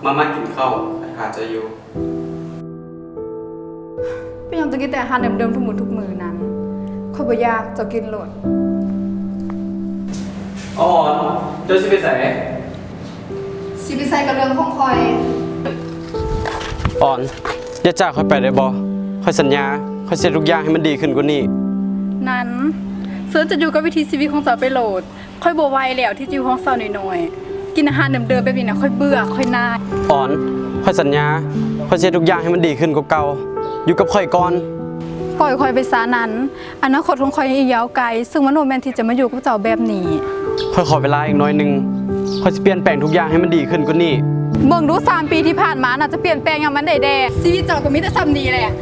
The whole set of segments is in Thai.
มากินข้าวอาจจะอยู่พี่ยังจะกินแต่อาหารเดิมๆทุกมื้อทุกมื้อนั้นข้อยบ่อยากจะกินโลดอ๋อเจ้าสิไปใส่สิไปใส่กับเรื่องของคอยอ่อนอย่าจากค่อยไปได้บ่ค่อยสัญญาค่อยเซ็ตทุกอย่างให้มันดีขึ้นกว่านี้นั้นเซิร์ชจะอยู่กับวิถีชีวิตของเจ้าไปโหลดค่อยบ่ไหวแล้วที่จะอยู่ห้องเศร้าน้อยๆกินอาหารเดิมๆแบบนี้นะค่อยเบื่อค่อยน่ายอ่อนค่อยสัญญาค่อยเซ็ตทุกอย่างให้มันดีขึ้นกว่าเก่าอยู่กับค่อยก่อนปล่อยค่อยไปซะนั้นอนาคตของค่อยอีกยาวไกลซึ่งมันบ่แม่นที่จะมาอยู่กับเจ้าแบบนี้ค่อยขอเวลาอีกน้อยนึงค่อยสิเปลี่ยนแปลงทุกอย่างให้มันดีขึ้นกว่านี้เบิ่งดู3 ปีที่ผ่านมาน่าจะเปลี่ยนแปลงอย่างมันได้แด่ชีวิตเจ้าก็มีแต่ซ้ำนี้แหละ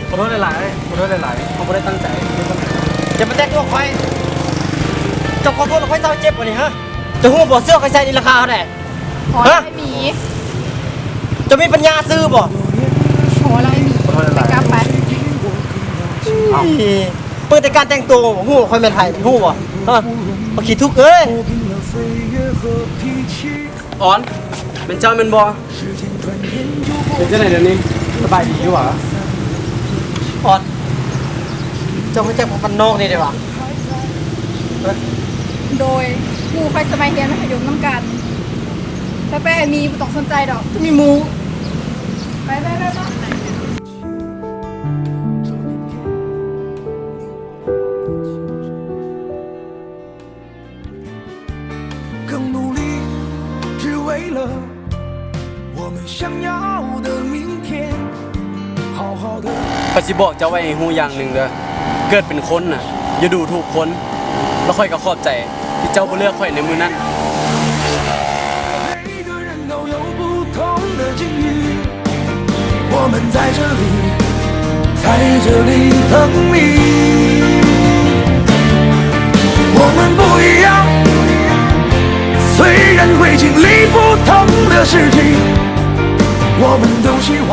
ขอโทษหลายๆเขาไม่ได้ตั้งใจอย่ามาแตะตัวคอยจะขอโทษเราค่อยเศร้าเจ็บกว่านี้ฮะจะหูบ่เสื้อใครใส่ในราคาเท่าไหร่ฮะไม่มีจะมีปัญญาซื้อบ่โหอะไรมีไปกลับไปเปิดแต่การแต่งตัวหูคอยเป็นไทยหูบ่ฮะมาขี้ทุกข์เอ้ยอ่อนเป็นเจ้าเป็นบอเป็นเจ้าไหนเดี๋ยวนี้สบายดีอยู่หรอออดเจ้าไม่แจ้งพันนอกนี่ได้ปะโดยหมู่ไฟสมัยเรียนมัธยมน้ำกันไปมีไม่ต้องสนใจดอกมีหมูไป更努力，只为了我们想要的明天。好好的。ปฏิบอกเจ้าไว้ให้ฮู้อย่างหนึ่งเด้อเกิดเป็นคนน่ะอย่าดูถูกคนแล้วค่อยก็ขอบใจที่เจ้าบ่เลือกค่อยในมื้อนั้น每个人都有不同的境遇，我们在这里等你。我们不一样，虽然会经历不同的事情，我们都希望。